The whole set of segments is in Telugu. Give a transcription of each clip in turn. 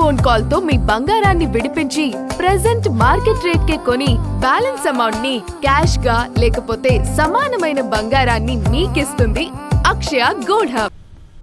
ఫోన్ కాల్ తో మీ బంగారాన్ని విడిపించి ప్రెజెంట్ మార్కెట్ రేట్ కే కొని బ్యాలెన్స్ అమౌంట్ ని క్యాష్ గా లేకపోతే సమానమైన బంగారాన్ని మీకిస్తుంది అక్షయ గోల్డ్ హబ్.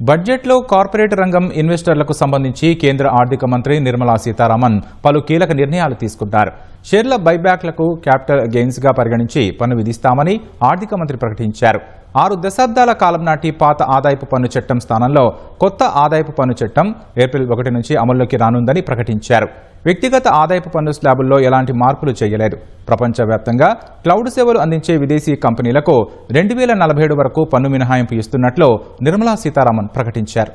బడ్జెట్లో కార్పొరేట్ రంగం ఇన్వెస్టర్లకు సంబంధించి కేంద్ర ఆర్థిక మంత్రి నిర్మలా సీతారామన్ పలు కీలక నిర్ణయాలు తీసుకున్నారు. షేర్ల బైబ్యాక్లకు క్యాపిటల్ గెయిన్స్ గా పరిగణించి పన్ను విధిస్తామని ఆర్థిక మంత్రి ప్రకటించారు. 6 దశాబ్దాల కాలం నాటి పాత ఆదాయపు పన్ను చట్టం స్థానంలో కొత్త ఆదాయపు పన్ను చట్టం ఏప్రిల్ 1 నుంచి అమల్లోకి రానుందని ప్రకటించారు. వ్యక్తిగత ఆదాయపు పన్ను స్లాబుల్లో ఎలాంటి మార్పులు చేయలేదు. ప్రపంచవ్యాప్తంగా క్లౌడ్ సేవలు అందించే విదేశీ కంపెనీలకు 2047 వరకు పన్ను మినహాయింపు ఇస్తున్నట్లు నిర్మలా సీతారామన్ ప్రకటించారు.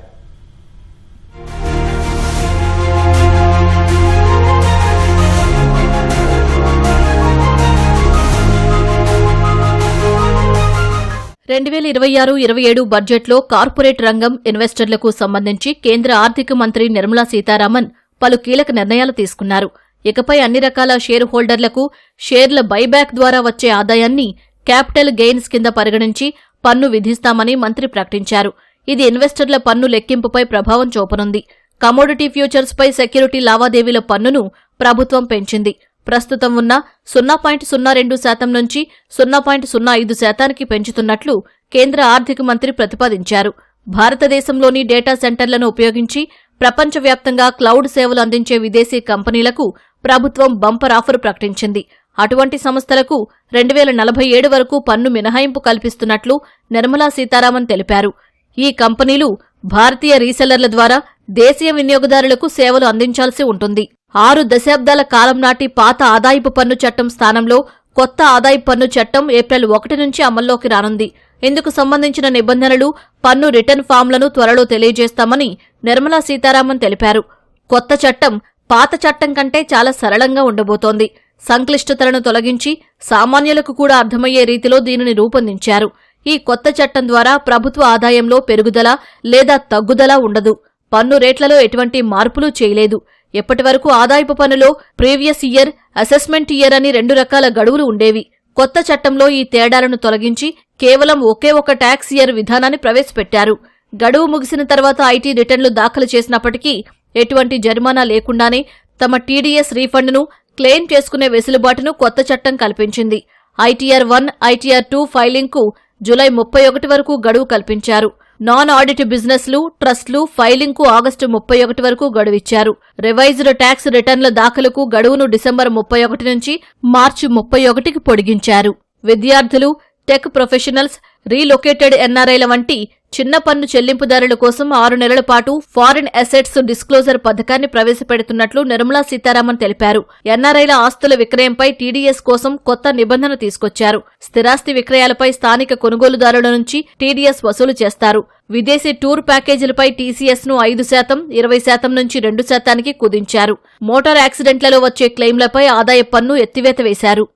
బడ్జెట్లో కార్పొరేట్ రంగం ఇన్వెస్టర్లకు సంబంధించి కేంద్ర ఆర్థిక మంత్రి నిర్మలా సీతారామన్ పలు కీలక నిర్ణయాలు తీసుకున్నారు. ఇకపై అన్ని రకాల షేర్ హోల్డర్లకు షేర్ల బైబ్యాక్ ద్వారా వచ్చే ఆదాయాన్ని క్యాపిటల్ గెయిన్స్ కింద పరిగణించి పన్ను విధిస్తామని మంత్రి ప్రకటించారు. ఇది ఇన్వెస్టర్ల పన్ను లెక్కింపుపై ప్రభావం చూపనుంది. కమోడిటీ ఫ్యూచర్స్ పై సెక్యూరిటీ లావాదేవీల పన్నును ప్రభుత్వం పెంచింది. ప్రస్తుతం ఉన్న 0.02% నుంచి 0.05% పెంచుతున్నట్లు కేంద్ర ఆర్థిక మంత్రి ప్రతిపాదించారు. భారతదేశంలోని డేటా సెంటర్లను ఉపయోగించి ప్రపంచవ్యాప్తంగా క్లౌడ్ సేవలు అందించే విదేశీ కంపెనీలకు ప్రభుత్వం బంపర్ ఆఫర్ ప్రకటించింది. అటువంటి సంస్థలకు 2047 వరకు పన్ను మినహాయింపు కల్పిస్తున్నట్లు నిర్మలా సీతారామన్ తెలిపారు. ఈ కంపెనీలు భారతీయ రీసెల్లర్ల ద్వారా దేశీయ వినియోగదారులకు సేవలు అందించాల్సి ఉంటుంది. 6 దశాబ్దాల కాలం నాటి పాత ఆదాయపు పన్ను చట్టం స్థానంలో కొత్త ఆదాయపు పన్ను చట్టం ఏప్రిల్ 1 నుంచి అమల్లోకి రానుంది. ఇందుకు సంబంధించిన నిబంధనలు, పన్ను రిటర్న్ ఫామ్లను త్వరలో తెలియజేస్తామని నిర్మలా సీతారామన్ తెలిపారు. కొత్త చట్టం పాత చట్టం కంటే చాలా సరళంగా ఉండబోతోంది. సంక్లిష్టతలను తొలగించి సామాన్యులకు కూడా అర్థమయ్యే రీతిలో దీనిని రూపొందించారు. ఈ కొత్త చట్టం ద్వారా ప్రభుత్వ ఆదాయంలో పెరుగుదల లేదా తగ్గుదల ఉండదు. పన్ను రేట్లలో ఎటువంటి మార్పులు చేయలేదు. ఎప్పటివరకు ఆదాయపు పన్నులో ప్రీవియస్ ఇయర్, అసెస్మెంట్ ఇయర్ అని 2 రకాల గడువులు ఉండేవి. కొత్త చట్టంలో ఈ తేడాలను తొలగించి కేవలం ఒకే ఒక ట్యాక్స్ ఇయర్ విధానాన్ని ప్రవేశపెట్టారు. గడువు ముగిసిన తర్వాత ఐటీ రిటర్న్లు దాఖలు చేసినప్పటికీ ఎటువంటి జరిమానా లేకుండానే తమ టీడీఎస్ రీఫండ్ను క్లెయిమ్ చేసుకునే వెసులుబాటును కొత్త చట్టం కల్పించింది. ఐటీఆర్ 1, ఐటీఆర్ 2 ఫైలింగ్కు జూలై 31 వరకు గడువు కల్పించారు. నాన్ ఆడిట్ బిజినెస్లు, ట్రస్టులు ఫైలింగ్కు ఆగస్టు 31 వరకు గడువిచ్చారు. రివైజ్డ్ ట్యాక్స్ రిటర్న్ల దాఖలుకు గడువును డిసెంబర్ 31 నుంచి మార్చి 31కి పొడిగించారు. విద్యార్థులు, టెక్ ప్రొఫెషనల్స్, రీలొకేటెడ్ ఎన్ఆర్ఐల వంటి చిన్న పన్ను చెల్లింపుదారుల కోసం 6 నెలల పాటు ఫారిన్ అసెట్స్ డిస్క్లోజర్ పథకాన్ని ప్రవేశపెడుతున్నట్లు నిర్మలా సీతారామన్ తెలిపారు. ఎన్ఆర్ఐల ఆస్తుల విక్రయంపై టీడీఎస్ కోసం కొత్త నిబంధన తీసుకొచ్చారు. స్థిరాస్తి విక్రయాలపై స్థానిక కొనుగోలుదారుల నుంచి టీడీఎస్ వసూలు చేస్తారు. విదేశీ టూర్ ప్యాకేజీలపై టీసీఎస్ను 5%, 20% నుంచి 2%కి కుదించారు. మోటార్ యాక్సిడెంట్లలో వచ్చే క్లెయిమ్లపై ఆదాయ పన్ను ఎత్తివేత వేశారు.